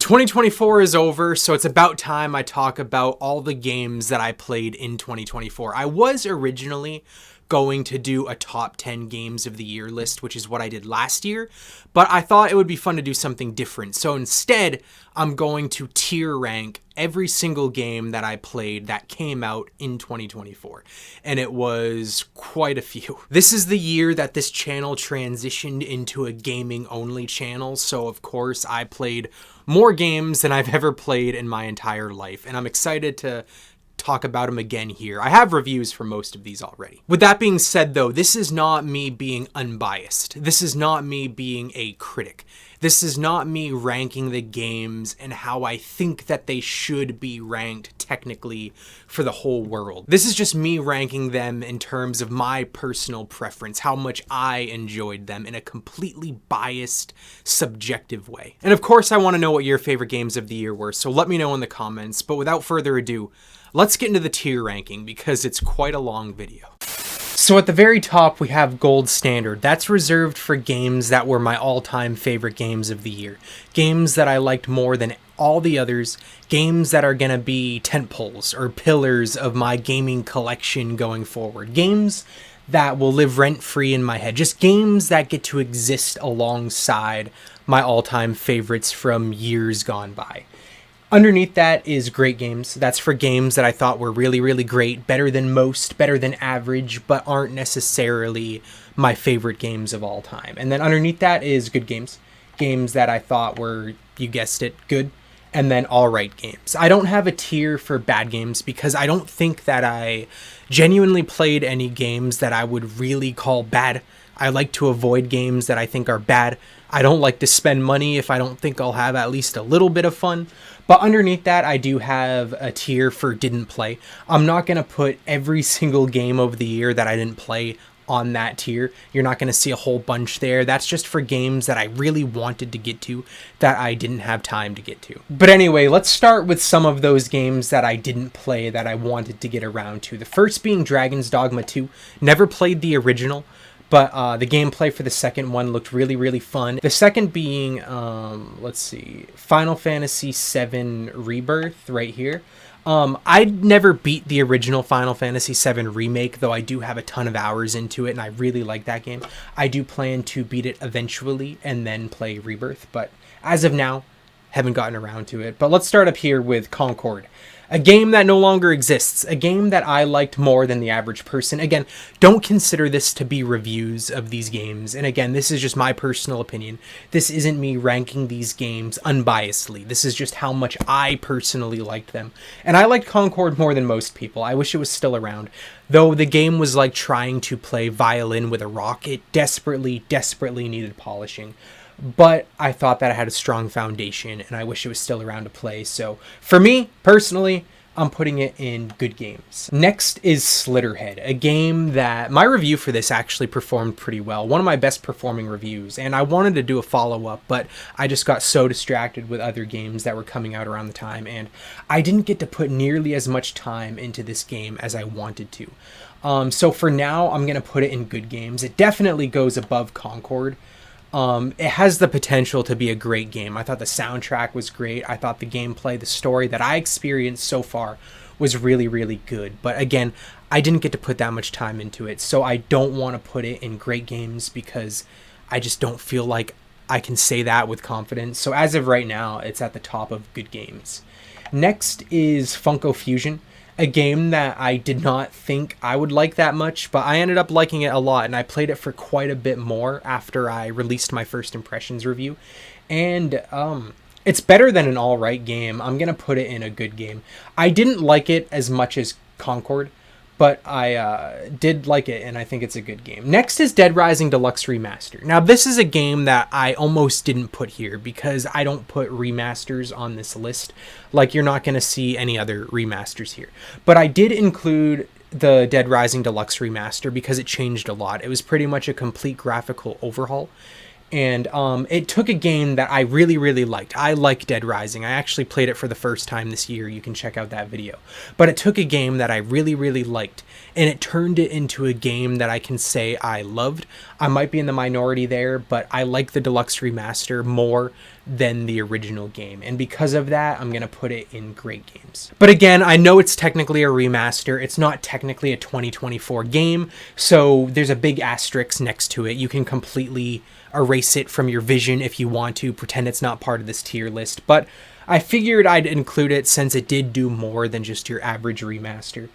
2024 is over, so it's about time I talk about all the games that I played in 2024. I was originally going to do a top 10 games of the year list, which is what I did last year, but I thought it would be fun to do something different. So instead, I'm going to tier rank every single game that I played that came out in 2024, and it was quite a few. This is the year that this channel transitioned into a gaming-only channel, so of course I played more games than I've ever played in my entire life, and I'm excited to talk about them again here. I have reviews for most of these already. With that being said though, this is not me being unbiased. This is not me being a critic. This is not me ranking the games and how I think that they should be ranked technically for the whole world. This is just me ranking them in terms of my personal preference, how much I enjoyed them in a completely biased, subjective way. And of course, I want to know what your favorite games of the year were, so let me know in the comments. But without further ado, let's get into the tier ranking because it's quite a long video. So at the very top, we have Gold Standard. That's reserved for games that were my all-time favorite games of the year. Games that I liked more than all the others. Games that are going to be tentpoles or pillars of my gaming collection going forward. Games that will live rent-free in my head. Just games that get to exist alongside my all-time favorites from years gone by. Underneath that is great games. That's for games that I thought were really, really great, better than most, better than average, but aren't necessarily my favorite games of all time. And then underneath that is good games. Games that I thought were, you guessed it, good. And then all right games. I don't have a tier for bad games because I don't think that I genuinely played any games that I would really call bad. I like to avoid games that I think are bad. I don't like to spend money if I don't think I'll have at least a little bit of fun. But underneath that, I do have a tier for didn't play. I'm not going to put every single game of the year that I didn't play on that tier. You're not going to see a whole bunch there. That's just for games that I really wanted to get to that I didn't have time to get to. But anyway, let's start with some of those games that I didn't play that I wanted to get around to. The first being Dragon's Dogma 2. Never played the original, but the gameplay for the second one looked really, really fun. The second being, let's see, Final Fantasy VII Rebirth right here. I'd never beat the original Final Fantasy VII Remake, though I do have a ton of hours into it, and I really like that game. I do plan to beat it eventually and then play Rebirth, but as of now, haven't gotten around to it. But let's start up here with Concord. A game that no longer exists. A game that I liked more than the average person. Again, don't consider this to be reviews of these games. And again, this is just my personal opinion. This isn't me ranking these games unbiasedly. This is just how much I personally liked them. And I liked Concord more than most people. I wish it was still around. Though the game was like trying to play violin with a rock. It desperately, desperately needed polishing. But I thought that I had a strong foundation, and I wish it was still around to play. So for me, personally, I'm putting it in good games. Next is Slitterhead, a game that my review for this actually performed pretty well. One of my best performing reviews, and I wanted to do a follow-up, but I just got so distracted with other games that were coming out around the time, and I didn't get to put nearly as much time into this game as I wanted to. So for now, I'm going to put it in good games. It definitely goes above Concord. It has the potential to be a great game. I thought the soundtrack was great. I thought the gameplay, the story that I experienced so far was really, really good. But again, I didn't get to put that much time into it. So I don't want to put it in great games because I just don't feel like I can say that with confidence. So as of right now, it's at the top of good games. Next is Funko Fusion. A game that I did not think I would like that much, but I ended up liking it a lot, and I played it for quite a bit more after I released my first impressions review. And it's better than an alright game. I'm going to put it in a good game. I didn't like it as much as Concord, but I did like it, and I think it's a good game. Next is Dead Rising Deluxe Remaster. Now, this is a game that I almost didn't put here because I don't put remasters on this list. Like, you're not going to see any other remasters here. But I did include the Dead Rising Deluxe Remaster because it changed a lot. It was pretty much a complete graphical overhaul. And it took a game that I really, really liked. I like Dead Rising. I actually played it for the first time this year. You can check out that video. But it took a game that I really, really liked, and it turned it into a game that I can say I loved. I might be in the minority there, but I like the deluxe remaster more than the original game. And because of that, I'm going to put it in great games. But again, I know it's technically a remaster. It's not technically a 2024 game. So there's a big asterisk next to it. You can completely erase it from your vision if you want to, pretend it's not part of this tier list. But I figured I'd include it since it did do more than just your average remaster.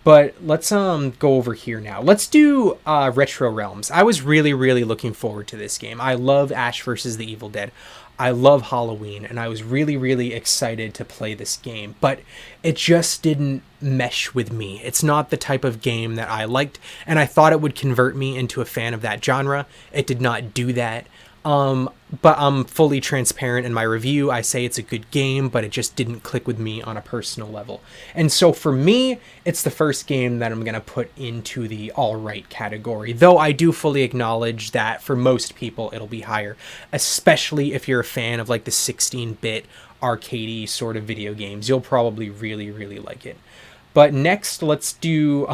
But let's go over here now. Let's do Retro Realms. I was really, really looking forward to this game. I love Ash vs. the Evil Dead. I love Halloween, and I was really, really excited to play this game. But it just didn't mesh with me. It's not the type of game that I liked, and I thought it would convert me into a fan of that genre. It did not do that. But I'm fully transparent in my review. I say it's a good game, but it just didn't click with me on a personal level. And so for me, it's the first game that I'm going to put into the alright category. Though I do fully acknowledge that for most people, it'll be higher. Especially if you're a fan of like the 16-bit arcadey sort of video games. You'll probably really, really like it. But next, let's do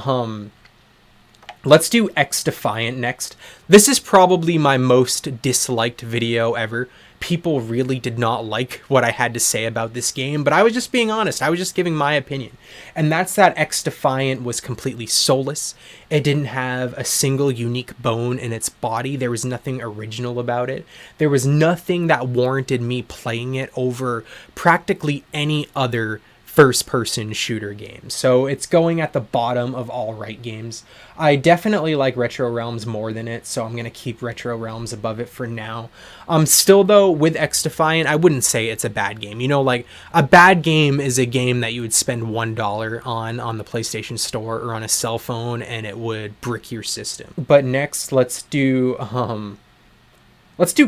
X-Defiant next. This is probably my most disliked video ever. People really did not like what I had to say about this game, but I was just being honest. I was just giving my opinion. And that's that X-Defiant was completely soulless. It didn't have a single unique bone in its body. There was nothing original about it. There was nothing that warranted me playing it over practically any other first-person shooter game. So it's going at the bottom of all right games. I definitely like Retro Realms more than it, so I'm going to keep Retro Realms above it for now. Still, though, with X-Defiant, I wouldn't say it's a bad game. You know, like, a bad game is a game that you would spend $1 on the PlayStation Store or on a cell phone, and it would brick your system. But next, let's do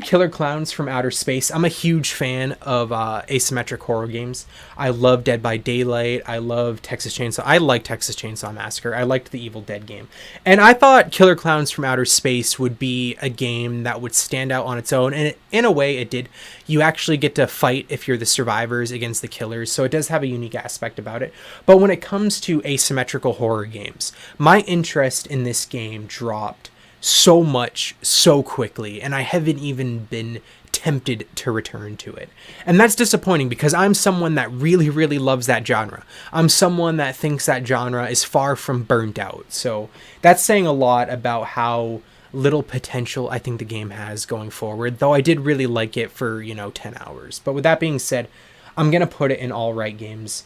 Killer Clowns from Outer Space. I'm a huge fan of asymmetric horror games. I love Dead by Daylight. I love Texas Chainsaw. I like Texas Chainsaw Massacre. I liked the Evil Dead game. And I thought Killer Clowns from Outer Space would be a game that would stand out on its own. And in a way, it did. You actually get to fight if you're the survivors against the killers. So it does have a unique aspect about it. But when it comes to asymmetrical horror games, my interest in this game dropped so much so quickly, and I haven't even been tempted to return to it. And that's disappointing because I'm someone that really, really loves that genre. I'm someone that thinks that genre is far from burnt out. So that's saying a lot about how little potential I think the game has going forward, though I did really like it for, 10 hours. But with that being said, I'm going to put it in all right games.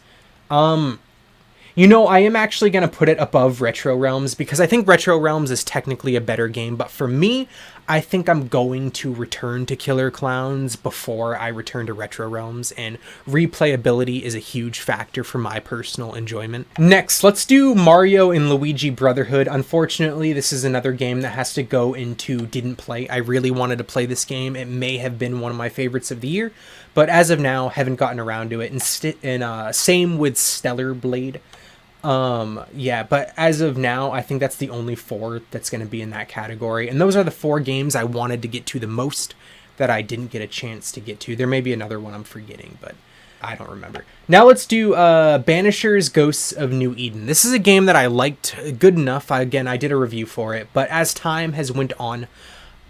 I am actually going to put it above Retro Realms because I think Retro Realms is technically a better game. But for me, I think I'm going to return to Killer Clowns before I return to Retro Realms. And replayability is a huge factor for my personal enjoyment. Next, let's do Mario and Luigi Brotherhood. Unfortunately, this is another game that has to go into didn't play. I really wanted to play this game. It may have been one of my favorites of the year. But as of now, haven't gotten around to it. And same with Stellar Blade. But as of now, I think that's the only 4 that's going to be in that category. And those are the 4 games I wanted to get to the most that I didn't get a chance to get to. There may be another one I'm forgetting, but I don't remember. Now let's do Banishers Ghosts of New Eden. This is a game that I liked good enough. I did a review for it, but as time has went on,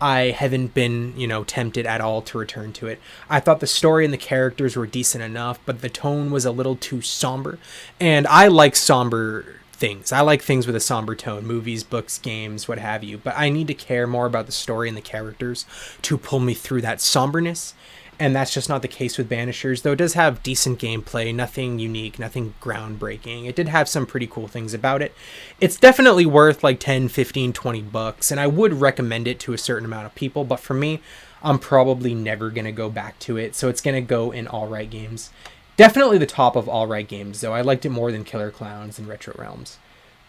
I haven't been, tempted at all to return to it. I thought the story and the characters were decent enough, but the tone was a little too somber. And I like somber things. I like things with a somber tone, movies, books, games, what have you. But I need to care more about the story and the characters to pull me through that somberness. And that's just not the case with Banishers, though it does have decent gameplay, nothing unique, nothing groundbreaking. It did have some pretty cool things about it. It's definitely worth like 10, 15, 20 bucks, and I would recommend it to a certain amount of people, but for me, I'm probably never going to go back to it, so it's going to go in all right games. Definitely the top of all right games, though. I liked it more than Killer Clowns and Retro Realms.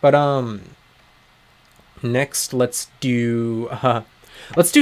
But, next, let's do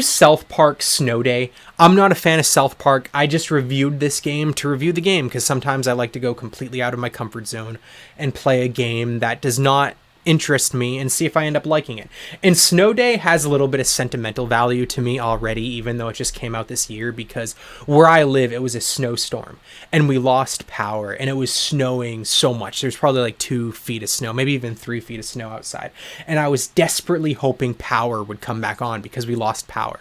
South Park Snow Day. I'm not a fan of South Park. I just reviewed this game to review the game because sometimes I like to go completely out of my comfort zone and play a game that does not interest me and see if I end up liking it. And Snow Day has a little bit of sentimental value to me already, even though it just came out this year, because where I live, it was a snowstorm and we lost power and it was snowing so much. There's probably like 2 feet of snow, maybe even 3 feet of snow outside. And I was desperately hoping power would come back on because we lost power.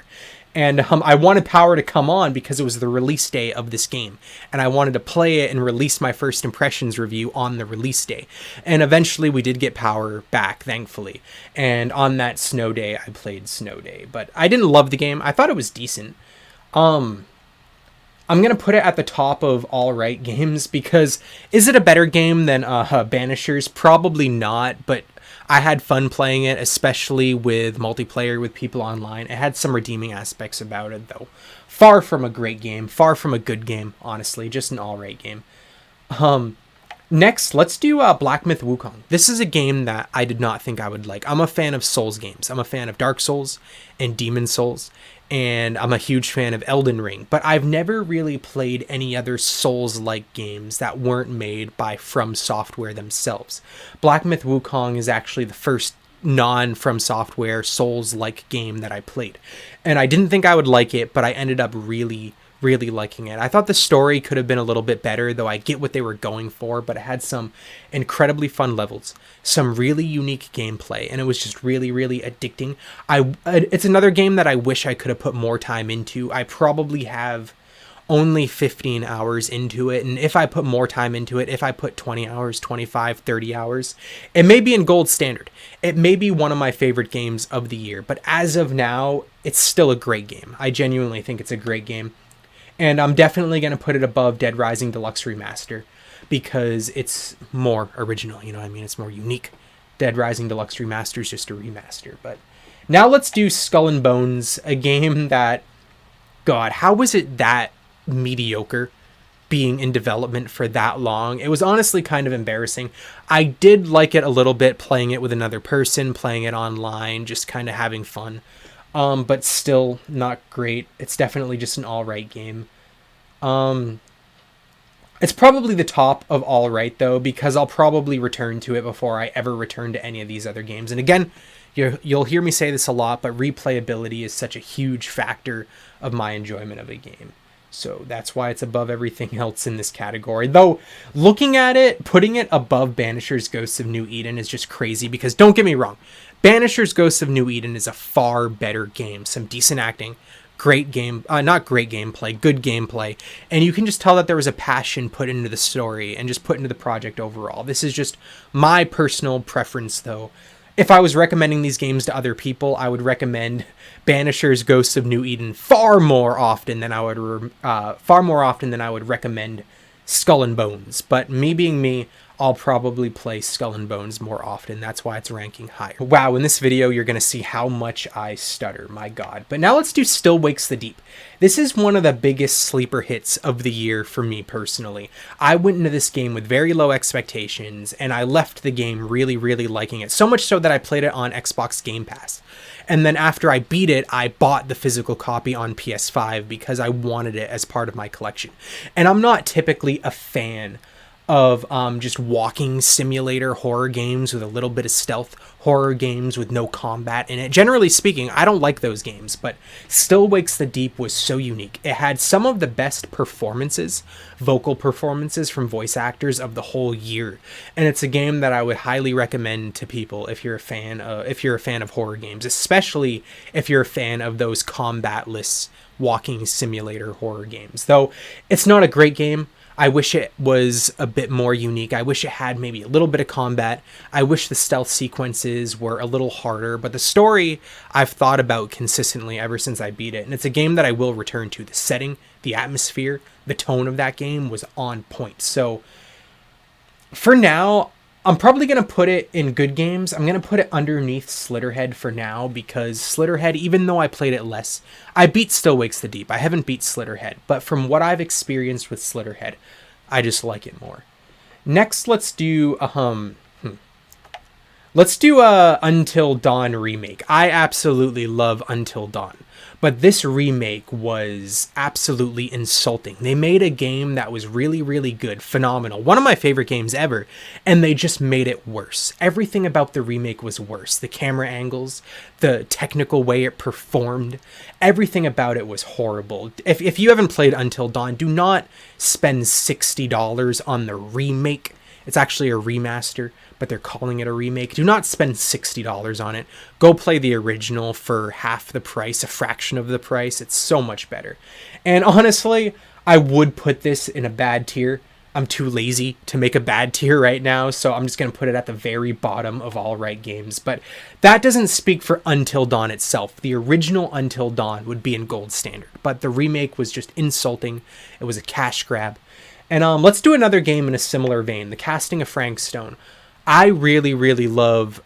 And I wanted power to come on because it was the release day of this game. And I wanted to play it and release my first impressions review on the release day. And eventually we did get power back, thankfully. And on that snow day, I played Snow Day. But I didn't love the game. I thought it was decent. I'm going to put it at the top of alright games because is it a better game than Banishers? Probably not, but I had fun playing it, especially with multiplayer with people online. It had some redeeming aspects about it, though. Far from a great game, far from a good game, honestly. Just an alright game. Next, let's do Black Myth Wukong. This is a game that I did not think I would like. I'm a fan of Souls games. I'm a fan of Dark Souls and Demon Souls, and I'm a huge fan of Elden Ring, but I've never really played any other Souls-like games that weren't made by From Software themselves. Black Myth Wukong is actually the first non-From Software Souls-like game that I played, and I didn't think I would like it, but I ended up really liking it. I thought the story could have been a little bit better, though I get what they were going for, but it had some incredibly fun levels, some really unique gameplay, and it was just really addicting. It's another game that I wish I could have put more time into. I probably have only 15 hours into it, and if I put more time into it, if I put 20 hours, 25, 30 hours, it may be in gold standard. It may be one of my favorite games of the year, but as of now, it's still a great game. I genuinely think it's a great game. And I'm definitely going to put it above Dead Rising Deluxe Remaster because it's more original, you know what I mean? It's more unique. Dead Rising Deluxe Remaster is just a remaster. But now let's do Skull and Bones, a game that, God, how was it that mediocre being in development for that long? It was honestly kind of embarrassing. I did like it a little bit playing it with another person, playing it online, just kind of having fun. But still not great. It's definitely just an alright game. It's probably the top of alright, though, because I'll probably return to it before I ever return to any of these other games. And again, you'll hear me say this a lot, but replayability is such a huge factor of my enjoyment of a game. So that's why it's above everything else in this category. Though, looking at it, putting it above Banisher's Ghosts of New Eden is just crazy, because don't get me wrong, Banisher's Ghosts of New Eden is a far better game. Some decent acting, great game, not great gameplay, good gameplay, and you can just tell that there was a passion put into the story and just put into the project overall. This is just my personal preference, though. If I was recommending these games to other people, I would recommend Banisher's Ghosts of New Eden far more often than I would recommend Skull and Bones. But me being me, I'll probably play Skull and Bones more often. That's why it's ranking higher. Wow, in this video, you're going to see how much I stutter. My God. But now let's do Still Wakes the Deep. This is one of the biggest sleeper hits of the year for me personally. I went into this game with very low expectations, and I left the game really liking it. So much so that I played it on Xbox Game Pass. And then after I beat it, I bought the physical copy on PS5 because I wanted it as part of my collection. And I'm not typically a fan of just walking simulator horror games with a little bit of stealth, horror games with no combat in it. Generally speaking, I don't like those games, but Still Wakes the Deep was so unique. It had some of the best performances, vocal performances from voice actors of the whole year, and it's a game that I would highly recommend to people if you're a fan of horror games, especially if you're a fan of those combatless walking simulator horror games. Though it's not a great game, I wish it was a bit more unique. I wish it had maybe a little bit of combat. I wish the stealth sequences were a little harder, but the story I've thought about consistently ever since I beat it, and it's a game that I will return to. The setting, the atmosphere, the tone of that game was on point. So for now, I'm probably going to put it in good games. I'm going to put it underneath Slitterhead for now, because Slitterhead, even though I played it less, I beat Still Wakes the Deep. I haven't beat Slitterhead, but from what I've experienced with Slitterhead, I just like it more. Next, let's do Until Dawn remake. I absolutely love Until Dawn, But this remake was absolutely insulting. They made a game that was really, really good, phenomenal, one of my favorite games ever, and they just made it worse. Everything about the remake was worse. The camera angles, the technical way it performed, everything about it was horrible. If you haven't played Until Dawn, do not spend $60 on the remake. It's actually a remaster, but they're calling it a remake. Do not spend $60 on it. Go play the original for half the price, a fraction of the price. It's so much better. And honestly, I would put this in a bad tier. I'm too lazy to make a bad tier right now, so I'm just going to put it at the very bottom of all right games. But that doesn't speak for Until Dawn itself. The original Until Dawn would be in gold standard, but the remake was just insulting. It was a cash grab. And let's do another game in a similar vein, The Casting of Frank Stone. I really, really love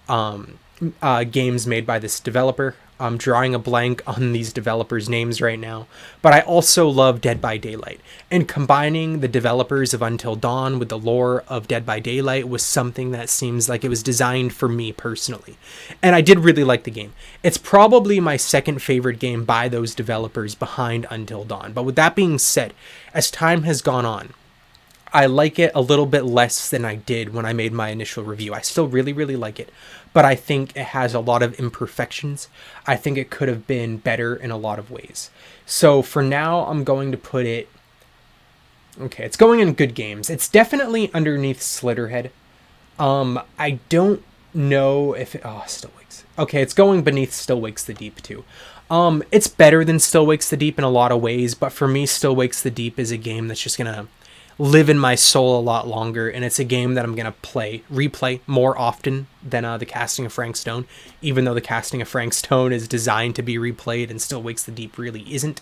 games made by this developer. I'm drawing a blank on these developers' names right now, but I also love Dead by Daylight. And combining the developers of Until Dawn with the lore of Dead by Daylight was something that seems like it was designed for me personally. And I did really like the game. It's probably my second favorite game by those developers behind Until Dawn. But with that being said, as time has gone on, I like it a little bit less than I did when I made my initial review. I still really, really like it, but I think it has a lot of imperfections. I think it could have been better in a lot of ways. So for now, I'm going to put it... Okay, it's going in good games. It's definitely underneath Slitterhead. I don't know if it... Oh, Still Wakes. Okay, it's going beneath Still Wakes the Deep, too. It's better than Still Wakes the Deep in a lot of ways, but for me, Still Wakes the Deep is a game that's just gonna live in my soul a lot longer, and it's a game that I'm going to replay more often than The Casting of Frank Stone, even though The Casting of Frank Stone is designed to be replayed and Still Wakes the Deep really isn't.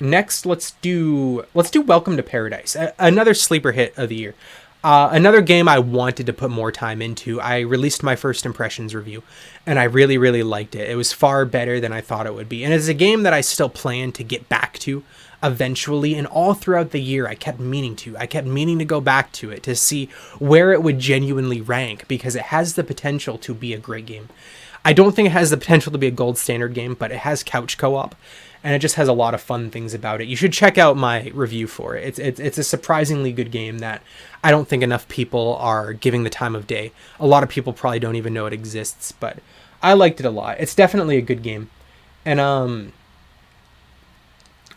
Next, let's do Welcome to Paradise, another sleeper hit of the year. Another game I wanted to put more time into. I released my first impressions review, and I really, really liked it. It was far better than I thought it would be, and it's a game that I still plan to get back to eventually, and all throughout the year I kept meaning to go back to it to see where it would genuinely rank, because it has the potential to be a great game. I don't think it has the potential to be a gold standard game, but it has couch co-op, and it just has a lot of fun things about it. You should check out my review for it. It's a surprisingly good game that I don't think enough people are giving the time of day. A lot of people probably don't even know it exists, but I liked it a lot. It's definitely a good game. And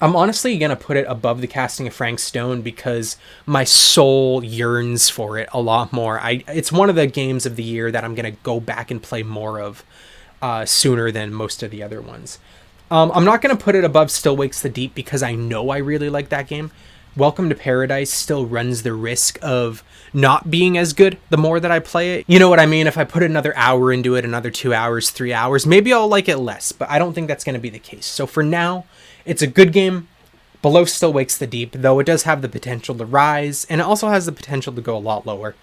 I'm honestly going to put it above The Casting of Frank Stone because my soul yearns for it a lot more. It's one of the games of the year that I'm going to go back and play more of sooner than most of the other ones. I'm not going to put it above Still Wakes the Deep because I know I really like that game. Welcome to Paradise still runs the risk of not being as good the more that I play it. You know what I mean? If I put another hour into it, another 2 hours, 3 hours, maybe I'll like it less, but I don't think that's going to be the case. So for now, it's a good game, below Still Wakes the Deep, though it does have the potential to rise, and it also has the potential to go a lot lower.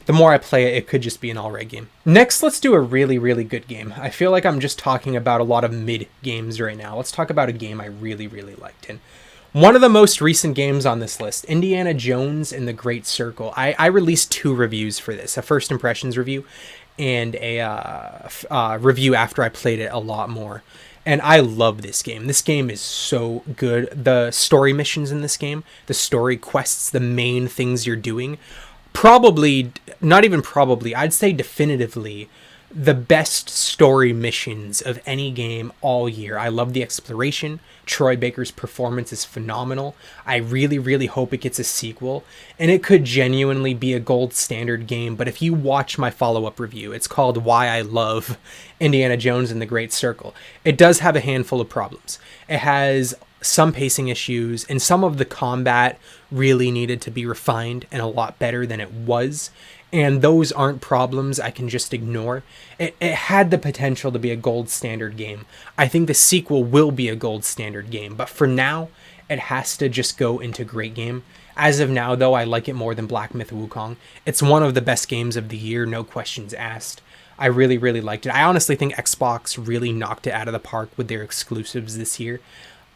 The more I play it, it could just be an alright game. Next, let's do a really, really good game. I feel like I'm just talking about a lot of mid games right now. Let's talk about a game I really, really liked. And one of the most recent games on this list, Indiana Jones and the Great Circle. I released 2 reviews for this, a first impressions review and a review after I played it a lot more. And I love this game. This game is so good. The story missions in this game, the story quests, the main things you're doing, probably, not even probably, I'd say definitively the best story missions of any game all year. I love the exploration. Troy Baker's performance is phenomenal. I really, really hope it gets a sequel, and it could genuinely be a gold standard game. But if you watch my follow-up review, it's called Why I Love Indiana Jones and the Great Circle. It does have a handful of problems. It has some pacing issues, and some of the combat really needed to be refined and a lot better than it was. And those aren't problems I can just ignore. It had the potential to be a gold standard game. I think the sequel will be a gold standard game, but for now, it has to just go into great game. As of now, though, I like it more than Black Myth Wukong. It's one of the best games of the year, no questions asked. I really, really liked it. I honestly think Xbox really knocked it out of the park with their exclusives this year.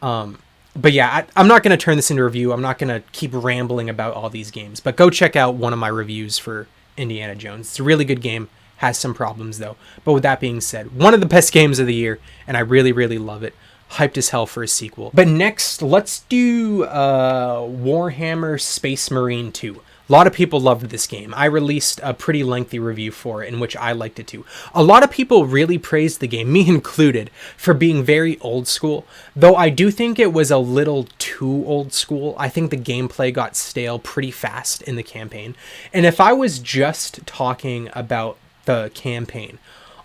But yeah, I'm not going to turn this into a review. I'm not going to keep rambling about all these games, but go check out one of my reviews for Indiana Jones. It's a really good game. Has some problems though. But with that being said, one of the best games of the year, and I really, really love it. Hyped as hell for a sequel. But next, let's do Warhammer Space Marine 2. A lot of people loved this game. I released a pretty lengthy review for it in which I liked it too. A lot of people really praised the game, me included, for being very old school. Though I do think it was a little too old school. I think the gameplay got stale pretty fast in the campaign. And if I was just talking about the campaign,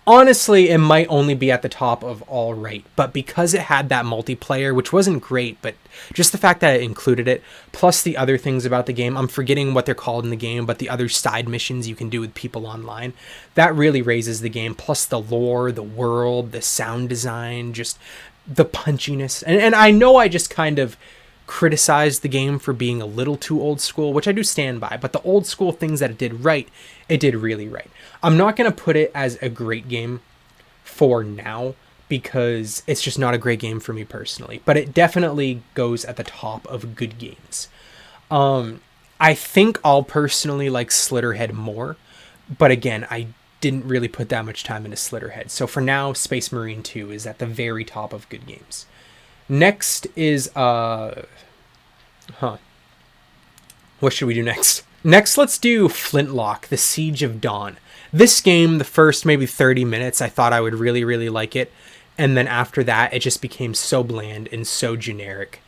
honestly, it might only be at the top of all right, but because it had that multiplayer, which wasn't great, but just the fact that it included it, plus the other things about the game, I'm forgetting what they're called in the game, but the other side missions you can do with people online, that really raises the game, plus the lore, the world, the sound design, just the punchiness. And I know I just kind of criticized the game for being a little too old school, which I do stand by, but the old school things that it did right, it did really right. I'm not going to put it as a great game for now because it's just not a great game for me personally, but it definitely goes at the top of good games. I think I'll personally like Slitterhead more, but again, I didn't really put that much time into Slitterhead. So for now, Space Marine 2 is at the very top of good games. Next is, what should we do next? Next, let's do Flintlock, The Siege of Dawn. This game, the first maybe 30 minutes, I thought I would really, really like it. And then after that, it just became so bland and so generic.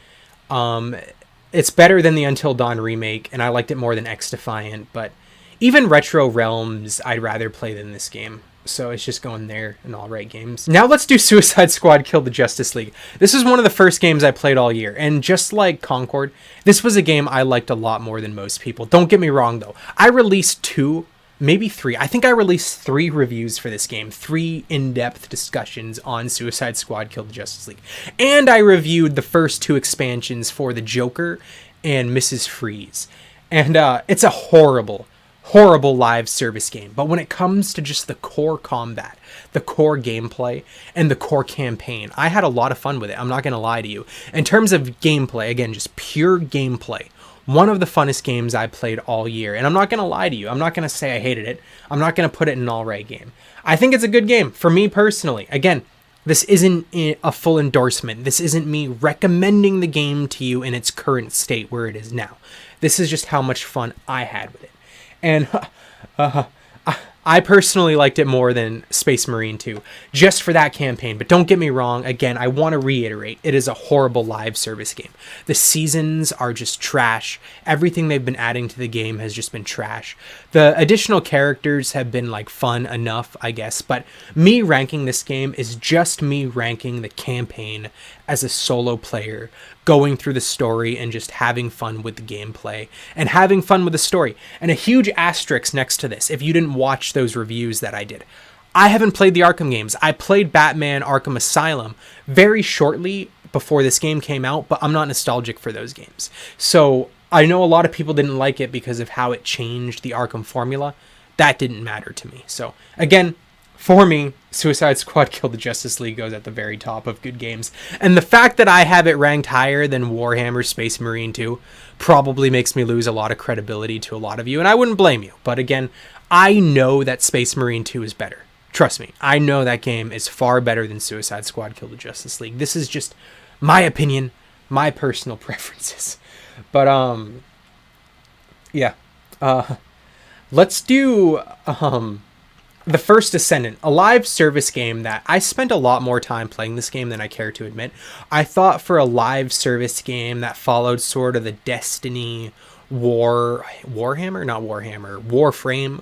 It's better than the Until Dawn remake, and I liked it more than X-Defiant, but even Retro Realms, I'd rather play than this game. So it's just going there in all right games. Now let's do Suicide Squad Kill the Justice League. This was one of the first games I played all year. And just like Concord, this was a game I liked a lot more than most people. Don't get me wrong though. I released 2, maybe 3. I think I released 3 reviews for this game. 3 in-depth discussions on Suicide Squad Kill the Justice League. And I reviewed the first 2 expansions for the Joker and Mrs. Freeze. And it's a horrible live service game, but when it comes to just the core combat, the core gameplay, and the core campaign, I had a lot of fun with it. I'm not gonna lie to you. In terms of gameplay, again, just pure gameplay, one of the funnest games I played all year. And I'm not gonna lie to you. I'm not gonna say I hated it. I'm not gonna put it in an all-right game. I think it's a good game for me personally. Again, this isn't a full endorsement. This isn't me recommending the game to you in its current state where it is now. This is just how much fun I had with it. And I personally liked it more than Space Marine 2, just for that campaign. But don't get me wrong, again, I want to reiterate, it is a horrible live service game. The seasons are just trash. Everything they've been adding to the game has just been trash. The additional characters have been like fun enough, I guess. But me ranking this game is just me ranking the campaign as a solo player, going through the story and just having fun with the gameplay and having fun with the story. And a huge asterisk next to this, if you didn't watch those reviews that I did. I haven't played the Arkham games. I played Batman Arkham Asylum very shortly before this game came out, but I'm not nostalgic for those games. So I know a lot of people didn't like it because of how it changed the Arkham formula. That didn't matter to me. So again, for me, Suicide Squad Kill the Justice League goes at the very top of good games. And the fact that I have it ranked higher than Warhammer Space Marine 2 probably makes me lose a lot of credibility to a lot of you, and I wouldn't blame you. But again, I know that Space Marine 2 is better. Trust me, I know that game is far better than Suicide Squad Kill the Justice League. This is just my opinion, my personal preferences. But, yeah. Let's do, The First Descendant, a live service game that I spent a lot more time playing this game than I care to admit. I thought for a live service game that followed sort of the Destiny Warframe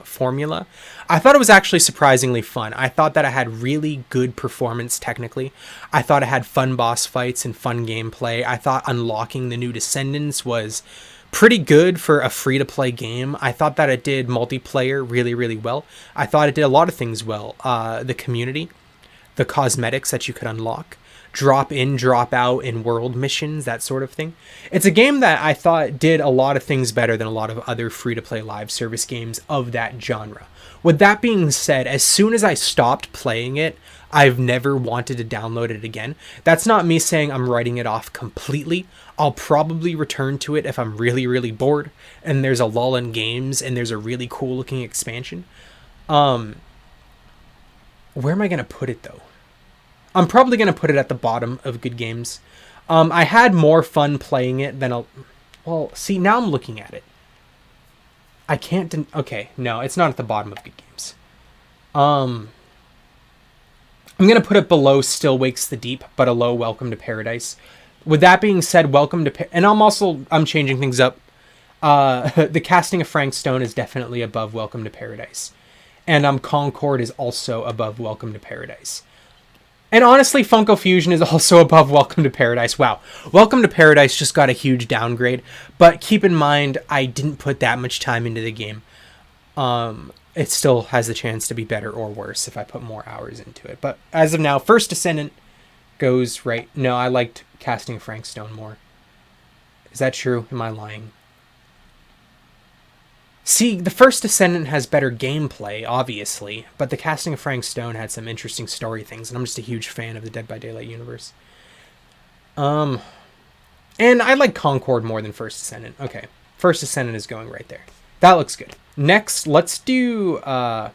formula, I thought it was actually surprisingly fun. I thought that it had really good performance technically. I thought it had fun boss fights and fun gameplay. I thought unlocking the new Descendants was pretty good for a free-to-play game. I thought that it did multiplayer really, really well. I thought it did a lot of things well. The community, the cosmetics that you could unlock, drop in, drop out in world missions, that sort of thing. It's a game that I thought did a lot of things better than a lot of other free-to-play live service games of that genre. With that being said, as soon as I stopped playing it, I've never wanted to download it again. That's not me saying I'm writing it off completely. I'll probably return to it if I'm really, really bored and there's a lull in games and there's a really cool looking expansion. Where am I going to put it, though? I'm probably going to put it at the bottom of good games. I had more fun playing it than a... Well, see, now I'm looking at it. I can't... Okay, no, it's not at the bottom of good games. I'm going to put it below Still Wakes the Deep, but below Welcome to Paradise. With that being said, and I'm changing things up. The casting of Frank Stone is definitely above Welcome to Paradise. And Concord is also above Welcome to Paradise. And honestly, Funko Fusion is also above Welcome to Paradise. Wow. Welcome to Paradise just got a huge downgrade. But keep in mind, I didn't put that much time into the game. It still has the chance to be better or worse if I put more hours into it. But as of now, First Descendant goes right. No, I liked casting Frank Stone more. Is that true? Am I lying? See, the First Descendant has better gameplay, obviously, but the casting of Frank Stone had some interesting story things, and I'm just a huge fan of the Dead by Daylight universe. And I like Concord more than First Descendant. Okay, First Descendant is going right there. That looks good. Next, let's do Star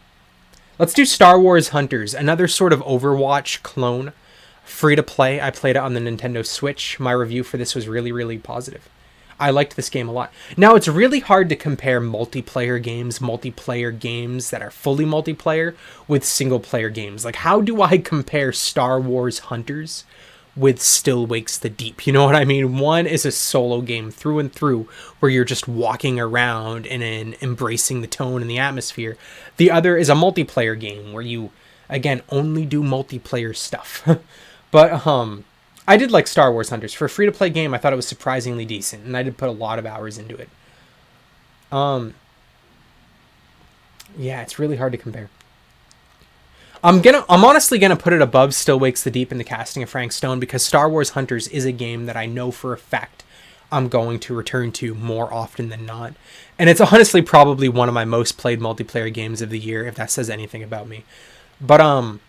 Wars Hunters, another sort of Overwatch clone, free to play. I played it on the Nintendo Switch. My review for this was really, really positive. I liked this game a lot. Now, it's really hard to compare multiplayer games that are fully multiplayer with single-player games. Like, how do I compare Star Wars Hunters with Still Wakes the Deep? You know what I mean? One is a solo game through and through, where you're just walking around and embracing the tone and the atmosphere. The other is a multiplayer game, where you, again, only do multiplayer stuff. But, I did like Star Wars Hunters. For a free-to-play game, I thought it was surprisingly decent, and I did put a lot of hours into it. Yeah, it's really hard to compare. I'm honestly gonna put it above Still Wakes the Deep in the casting of Frank Stone, because Star Wars Hunters is a game that I know for a fact I'm going to return to more often than not. And it's honestly probably one of my most played multiplayer games of the year, if that says anything about me. But,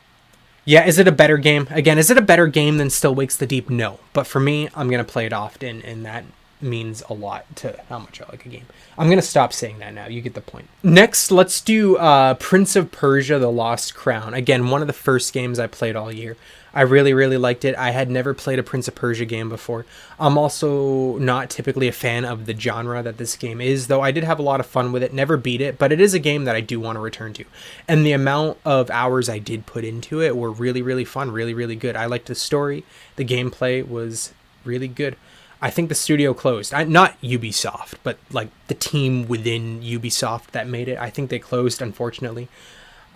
yeah, is it a better game? Again, is it a better game than Still Wakes the Deep? No. But for me, I'm going to play it often, and that means a lot to how much I like a game. I'm going to stop saying that now. You get the point. Next, let's do Prince of Persia: The Lost Crown. Again, one of the first games I played all year. I really, really liked it. I had never played a Prince of Persia game before. I'm also not typically a fan of the genre that this game is, though I did have a lot of fun with it. Never beat it, but it is a game that I do want to return to. And the amount of hours I did put into it were really, really fun, really, really good. I liked the story. The gameplay was really good. I think the studio closed. Not Ubisoft, but like the team within Ubisoft that made it. I think they closed, unfortunately.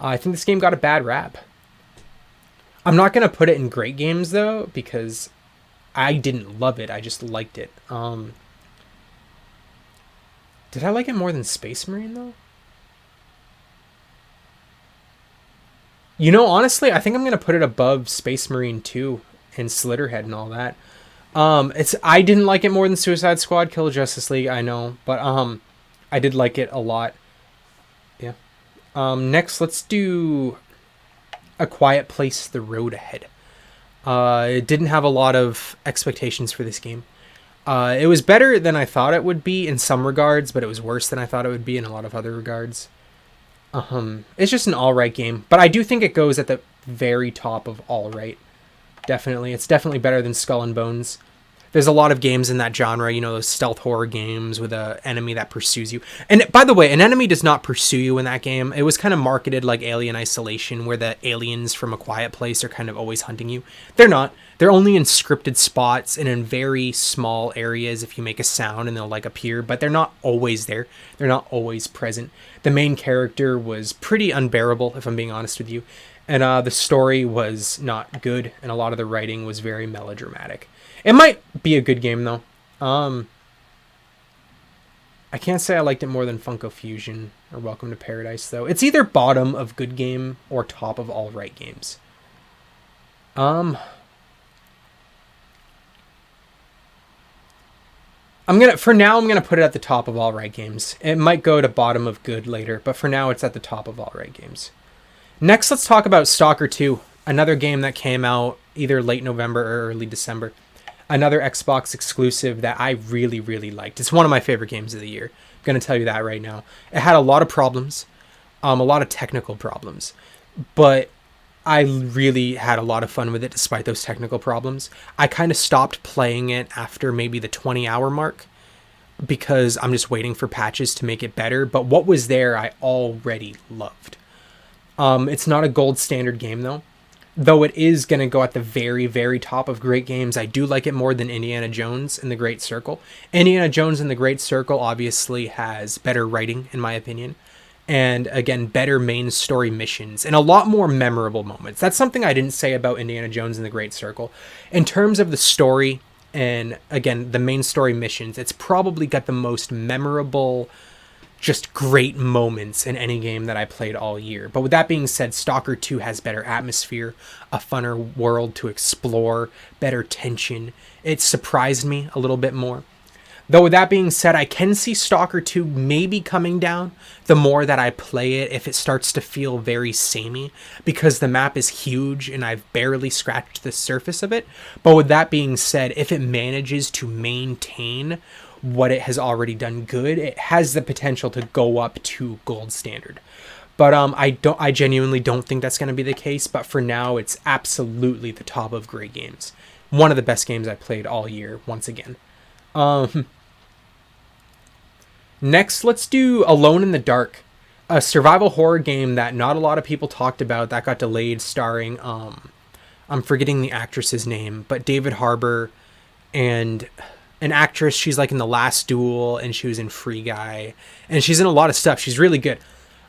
I think this game got a bad rap. I'm not going to put it in great games, though, because I didn't love it. I just liked it. Did I like it more than Space Marine, though? You know, honestly, I think I'm going to put it above Space Marine 2 and Slitterhead and all that. I didn't like it more than Suicide Squad, Kill Justice League, I know, but I did like it a lot. Yeah. Next, let's do A Quiet Place: The Road Ahead. It didn't have a lot of expectations for this game. It was better than I thought it would be in some regards, but it was worse than I thought it would be in a lot of other regards. It's just an alright game, but I do think it goes at the very top of alright. Definitely. It's definitely better than Skull and Bones. There's a lot of games in that genre, you know, those stealth horror games with an enemy that pursues you. And by the way, an enemy does not pursue you in that game. It was kind of marketed like Alien Isolation, where the aliens from A Quiet Place are kind of always hunting you. They're not. They're only in scripted spots and in very small areas if you make a sound and they'll like appear, but they're not always there. They're not always present. The main character was pretty unbearable, if I'm being honest with you. And the story was not good, and a lot of the writing was very melodramatic. It might be a good game, though. I can't say I liked it more than Funko Fusion or Welcome to Paradise, though. It's either bottom of good game or top of all right games. For now, I'm gonna put it at the top of all right games. It might go to bottom of good later, but for now, it's at the top of all right games. Next, let's talk about Stalker 2, another game that came out either late November or early December. Another Xbox exclusive that I really, really liked. It's one of my favorite games of the year. I'm going to tell you that right now. It had a lot of problems, a lot of technical problems, but I really had a lot of fun with it despite those technical problems. I kind of stopped playing it after maybe the 20-hour mark because I'm just waiting for patches to make it better. But what was there, I already loved. It's not a gold standard game, though it is going to go at the very, very top of great games. I do like it more than Indiana Jones and the Great Circle. Indiana Jones and the Great Circle obviously has better writing, in my opinion. And again, better main story missions and a lot more memorable moments. That's something I didn't say about Indiana Jones and the Great Circle. In terms of the story and, again, the main story missions, it's probably got the most memorable, just great moments in any game that I played all year. But with that being said, Stalker 2 has better atmosphere, a funner world to explore, better tension. It surprised me a little bit more. Though with that being said, I can see Stalker 2 maybe coming down the more that I play it if it starts to feel very samey, because the map is huge and I've barely scratched the surface of it. But with that being said, if it manages to maintain what it has already done good, it has the potential to go up to gold standard. But I genuinely don't think that's going to be the case. But for now, it's absolutely the top of great games. One of the best games I played all year, once again. Next, let's do Alone in the Dark, a survival horror game that not a lot of people talked about that got delayed, starring I'm forgetting the actress's name, but David Harbour and an actress. She's like in The Last Duel, and she was in Free Guy, and she's in a lot of stuff. She's really good.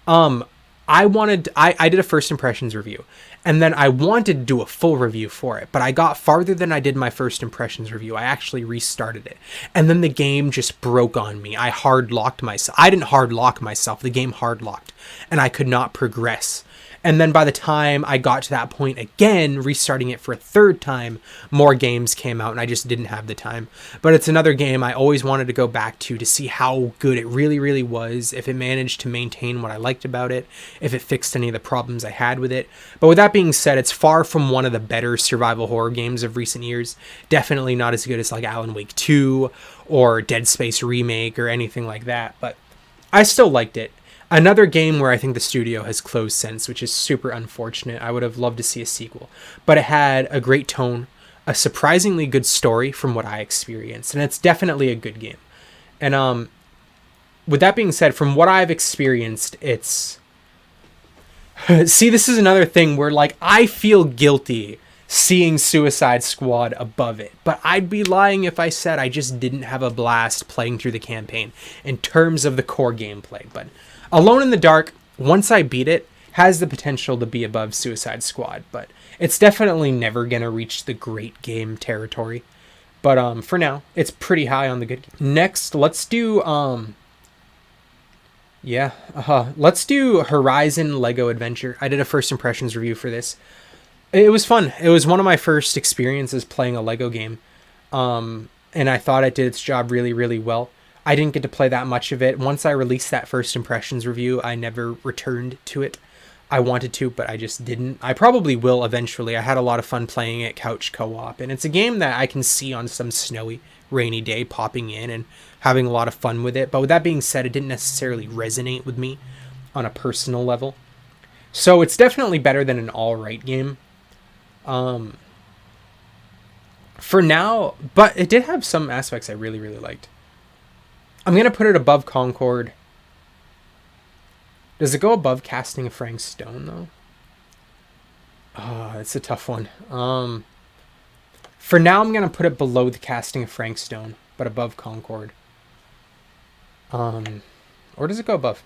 I did a first impressions review, and then I wanted to do a full review for it, but I got farther than I did my first impressions review. I actually restarted it, and then the game just broke on me. I hard locked myself. I didn't hard lock myself. The game hard locked, and I could not progress. And then by the time I got to that point again, restarting it for a third time, more games came out and I just didn't have the time. But it's another game I always wanted to go back to see how good it really, really was, if it managed to maintain what I liked about it, if it fixed any of the problems I had with it. But with that being said, it's far from one of the better survival horror games of recent years. Definitely not as good as like Alan Wake 2 or Dead Space Remake or anything like that, but I still liked it. Another game where I think the studio has closed since, which is super unfortunate. I would have loved to see a sequel. But it had a great tone, a surprisingly good story from what I experienced, and it's definitely a good game. And with that being said, from what I've experienced, it's... See, this is another thing where, like, I feel guilty seeing Suicide Squad above it. But I'd be lying if I said I just didn't have a blast playing through the campaign in terms of the core gameplay. But Alone in the Dark, once I beat it, has the potential to be above Suicide Squad, but it's definitely never going to reach the great game territory. But for now, it's pretty high on the good game. Next, let's do let's do Horizon Lego Adventure. I did a first impressions review for this. It was fun. It was one of my first experiences playing a Lego game. And I thought it did its job really, really well. I didn't get to play that much of it. Once I released that first impressions review, I never returned to it. I wanted to, but I just didn't. I probably will eventually. I had a lot of fun playing it couch co-op, and it's a game that I can see on some snowy, rainy day popping in and having a lot of fun with it. But with that being said, it didn't necessarily resonate with me on a personal level. So it's definitely better than an all-right game. For now, but it did have some aspects I really, really liked. I'm going to put it above Concord. Does it go above Casting of Frank Stone, though? It's a tough one. For now, I'm going to put it below the Casting of Frank Stone, but above Concord. Or does it go above?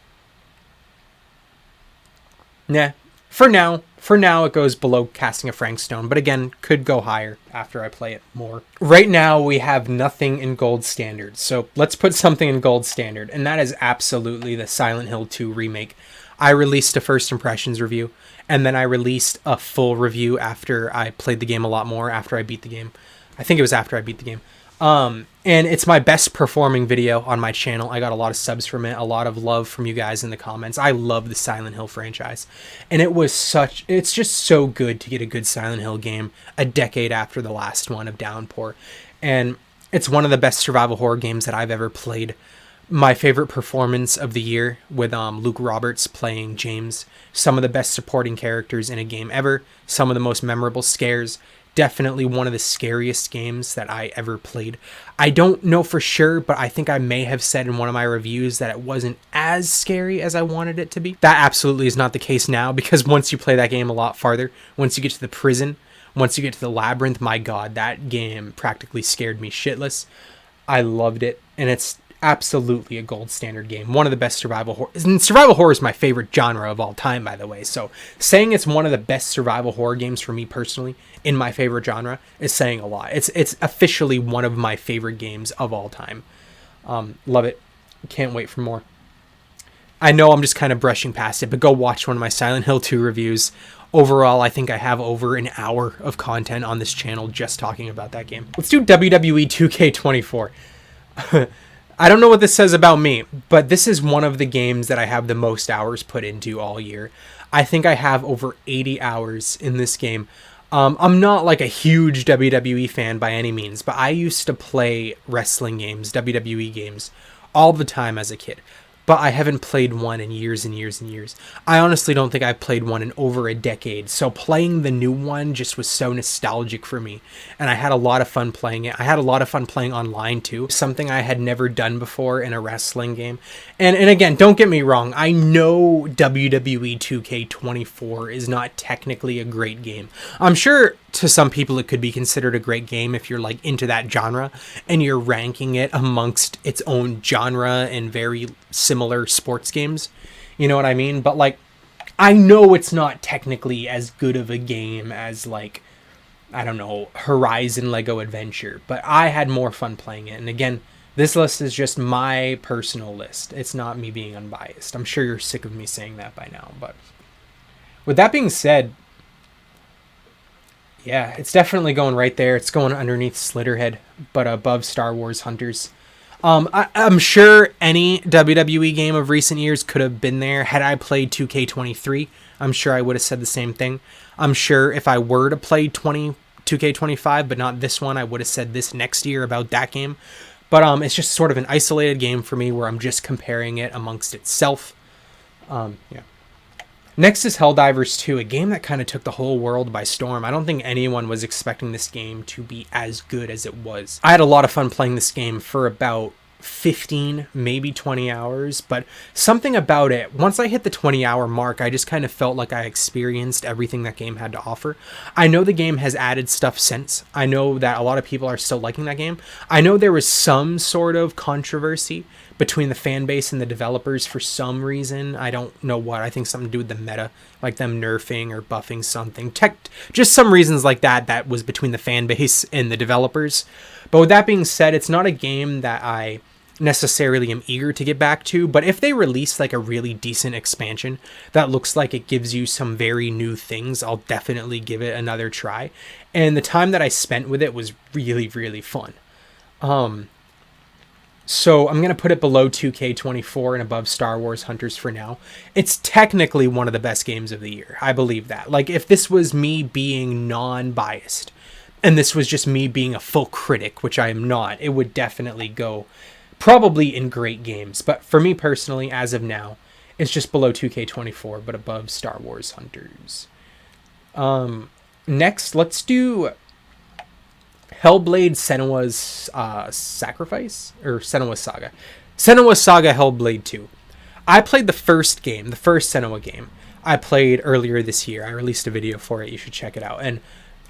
Nah. For now, it goes below Casting of Frank Stone, but again, could go higher after I play it more. Right now, we have nothing in gold standard, so let's put something in gold standard, and that is absolutely the Silent Hill 2 remake. I released a first impressions review, and then I released a full review after I played the game a lot more, after I beat the game. I think it was after I beat the game. And it's my best performing video on my channel. I got a lot of subs from it, a lot of love from you guys in the comments. I love the Silent Hill franchise, and it's just so good to get a good Silent Hill game a decade after the last one of Downpour. And it's one of the best survival horror games that I've ever played. My favorite performance of the year with Luke Roberts playing James. Some of the best supporting characters in a game ever. Some of the most memorable scares. Definitely one of the scariest games that I ever played. I don't know for sure, but I think I may have said in one of my reviews that it wasn't as scary as I wanted it to be. That absolutely is not the case now, because once you play that game a lot farther, once you get to the prison, once you get to the labyrinth, my god, that game practically scared me shitless. I loved it, and it's absolutely a gold standard game. One of the best survival horror. And survival horror is my favorite genre of all time, by the way. So saying it's one of the best survival horror games for me personally in my favorite genre is saying a lot. It's officially one of my favorite games of all time. Love it. Can't wait for more. I know I'm just kind of brushing past it, but go watch one of my Silent Hill 2 reviews. Overall, I think I have over an hour of content on this channel just talking about that game. Let's do WWE 2K24. I don't know what this says about me, but this is one of the games that I have the most hours put into all year. I think I have over 80 hours in this game. I'm not like a huge WWE fan by any means, but I used to play wrestling games, WWE games, all the time as a kid. But I haven't played one in years and years and years. I honestly don't think I've played one in over a decade. So playing the new one just was so nostalgic for me. And I had a lot of fun playing it. I had a lot of fun playing online too. Something I had never done before in a wrestling game. And again, don't get me wrong. I know WWE 2K24 is not technically a great game. I'm sure to some people it could be considered a great game if you're like into that genre and you're ranking it amongst its own genre and very similar sports games, you know what I mean? But like, I know it's not technically as good of a game as like, I don't know, Horizon Lego Adventure, but I had more fun playing it. And again, this list is just my personal list. It's not me being unbiased. I'm sure you're sick of me saying that by now, but with that being said, yeah, it's definitely going right there. It's going underneath Slitterhead, but above Star Wars Hunters. I'm sure any WWE game of recent years could have been there. Had I played 2K23, I'm sure I would have said the same thing. I'm sure if I were to play 2K25, but not this one, I would have said this next year about that game. But it's just sort of an isolated game for me where I'm just comparing it amongst itself. Yeah. Next is Helldivers 2, a game that kind of took the whole world by storm. I don't think anyone was expecting this game to be as good as it was. I had a lot of fun playing this game for about 15, maybe 20 hours, but something about it, once I hit the 20-hour mark, I just kind of felt like I experienced everything that game had to offer. I know the game has added stuff since. I know that a lot of people are still liking that game. I know there was some sort of controversy between the fan base and the developers for some reason. I don't know what. I think something to do with the meta, like them nerfing or buffing something. Just some reasons like that was between the fan base and the developers. But with that being said, it's not a game that I necessarily am eager to get back to, but if they release like a really decent expansion that looks like it gives you some very new things, I'll definitely give it another try. And the time that I spent with it was really, really fun. So I'm going to put it below 2K24 and above Star Wars Hunters for now. It's technically one of the best games of the year. I believe that. Like, if this was me being non-biased, and this was just me being a full critic, which I am not, it would definitely go probably in great games. But for me personally, as of now, it's just below 2K24, but above Star Wars Hunters. Next, let's do Hellblade Senua's Sacrifice? Or Senua's Saga. Senua's Saga Hellblade 2. I played the first game, the first Senua game. I played earlier this year. I released a video for it. You should check it out. And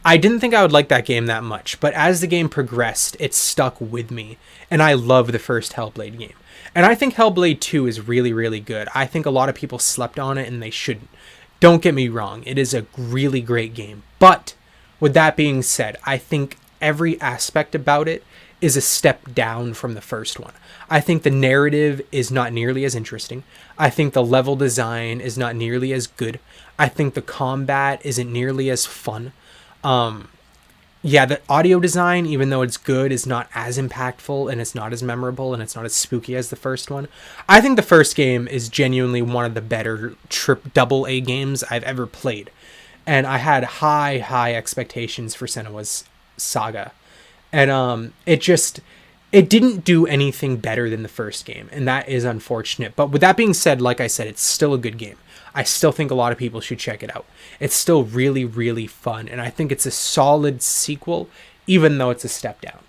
I didn't think I would like that game that much, but as the game progressed, it stuck with me. And I love the first Hellblade game. And I think Hellblade 2 is really, really good. I think a lot of people slept on it and they shouldn't. Don't get me wrong. It is a really great game. But with that being said, I think every aspect about it is a step down from the first one. I think the narrative is not nearly as interesting. I think the level design is not nearly as good. I think the combat isn't nearly as fun. Yeah, the audio design, even though it's good, is not as impactful and it's not as memorable and it's not as spooky as the first one. I think the first game is genuinely one of the better double A games I've ever played. And I had high expectations for Senua's Saga. And it It didn't do anything better than the first game, and that is unfortunate. But with that being said, like I said, it's still a good game. I still think a lot of people should check it out. It's still really, really fun, and I think it's a solid sequel, even though it's a step down.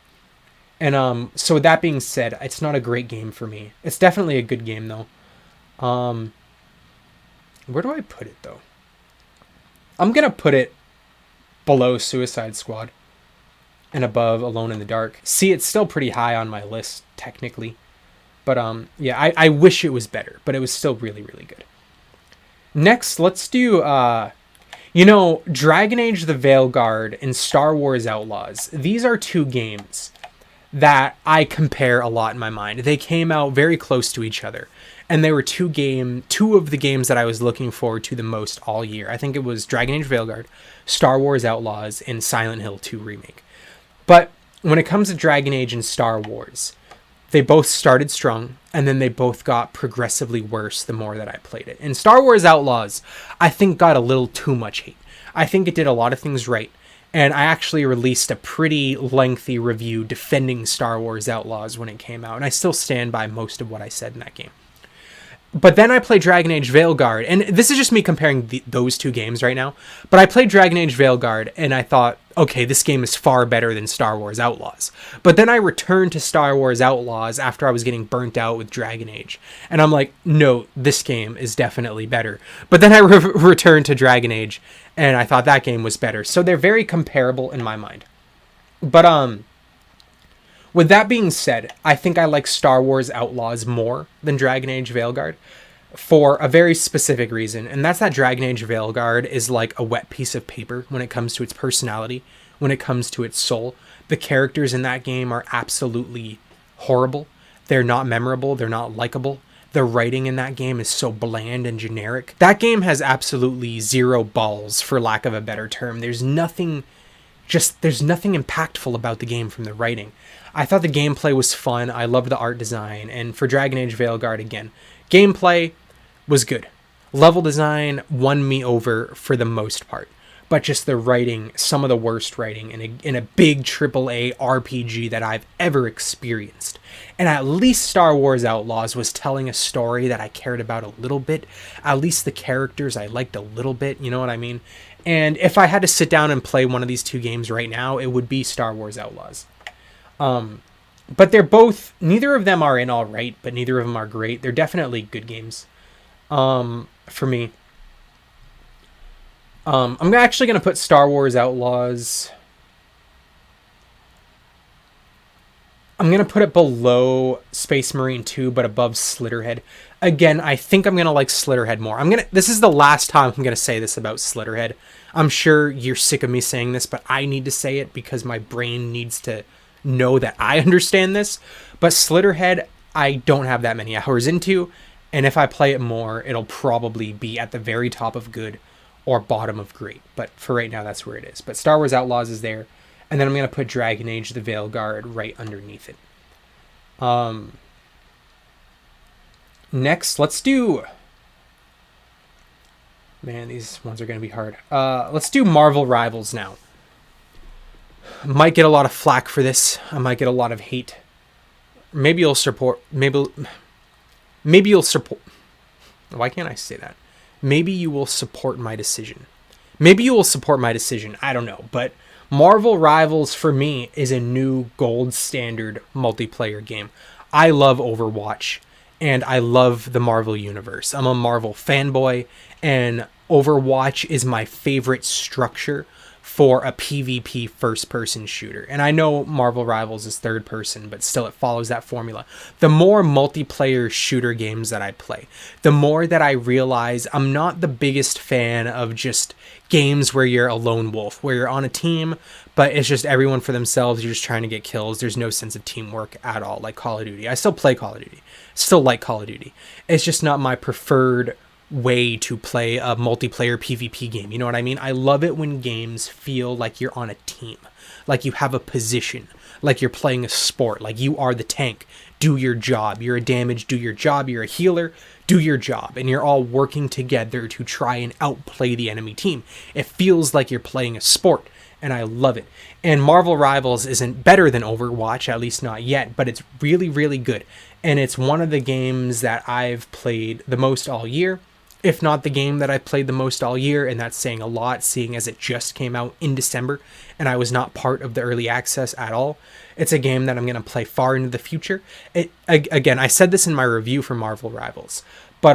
And so with that being said, it's not a great game for me. It's definitely a good game, though. Where do I put it, though? I'm going to put it below Suicide Squad and above Alone in the Dark. See, it's still pretty high on my list, technically. But yeah, I wish it was better, but it was still really, really good. Next, let's do, Dragon Age the Veilguard and Star Wars Outlaws. These are two games that I compare a lot in my mind. They came out very close to each other. And they were two of the games that I was looking forward to the most all year. I think it was Dragon Age Veilguard, Star Wars Outlaws, and Silent Hill 2 Remake. But when it comes to Dragon Age and Star Wars, they both started strong, and then they both got progressively worse the more that I played it. And Star Wars Outlaws, I think, got a little too much hate. I think it did a lot of things right. And I actually released a pretty lengthy review defending Star Wars Outlaws when it came out. And I still stand by most of what I said in that game. But then I played Dragon Age Veilguard, and this is just me comparing those two games right now. But I played Dragon Age Veilguard, and I thought, okay, this game is far better than Star Wars Outlaws. But then I returned to Star Wars Outlaws after I was getting burnt out with Dragon Age. And I'm like, no, this game is definitely better. But then I returned to Dragon Age, and I thought that game was better. So they're very comparable in my mind. But, with that being said, I think I like Star Wars Outlaws more than Dragon Age Veilguard for a very specific reason, and that's that Dragon Age Veilguard is like a wet piece of paper when it comes to its personality, when it comes to its soul. The characters in that game are absolutely horrible. They're not memorable. They're not likable. The writing in that game is so bland and generic. That game has absolutely zero balls, for lack of a better term. There's nothing impactful about the game from the writing. I thought the gameplay was fun. I loved the art design. And for Dragon Age Veilguard, again, gameplay was good. Level design won me over for the most part. But just the writing, some of the worst writing in a big AAA RPG that I've ever experienced. And at least Star Wars Outlaws was telling a story that I cared about a little bit. At least the characters I liked a little bit, you know what I mean? And if I had to sit down and play one of these two games right now, it would be Star Wars Outlaws. But they're both, neither of them are in all right, but neither of them are great. They're definitely good games for me. I'm actually going to put Star Wars Outlaws. I'm going to put it below Space Marine 2, but above Slitterhead. Again, I think I'm going to like Slitterhead more. This is the last time I'm going to say this about Slitterhead. I'm sure you're sick of me saying this, but I need to say it because my brain needs to know that I understand this. But Slitterhead, I don't have that many hours into, and if I play it more, it'll probably be at the very top of good or bottom of great. But for right now, that's where it is. But Star Wars Outlaws is there, and then I'm going to put Dragon Age the Veilguard right underneath it. Next, let's do... Man, these ones are going to be hard. Let's do Marvel Rivals now. Might get a lot of flack for this. I might get a lot of hate. Maybe you'll support... Maybe you'll support... Why can't I say that? Maybe you will support my decision. Maybe you will support my decision. I don't know. But Marvel Rivals, for me, is a new gold standard multiplayer game. I love Overwatch, and I love the Marvel Universe. I'm a Marvel fanboy, and Overwatch is my favorite structure for a PvP first-person shooter. And I know Marvel Rivals is third-person, but still it follows that formula. The more multiplayer shooter games that I play, the more that I realize I'm not the biggest fan of just games where you're a lone wolf, where you're on a team, but it's just everyone for themselves. You're just trying to get kills. There's no sense of teamwork at all, like Call of Duty. I still play Call of Duty. Still like Call of Duty. It's just not my preferred way to play a multiplayer PvP game. You know what I mean? I love it when games feel like you're on a team, like you have a position, like you're playing a sport, like you are the tank. Do your job. You're a damage. Do your job. You're a healer. Do your job. And you're all working together to try and outplay the enemy team. It feels like you're playing a sport. and I love it. And Marvel Rivals isn't better than Overwatch, at least not yet, but it's really, really good. And it's one of the games that I've played the most all year, if not the game that I played the most all year, and that's saying a lot, seeing as it just came out in December, and I was not part of the early access at all. It's a game that I'm going to play far into the future. Again, I said this in my review for Marvel Rivals, but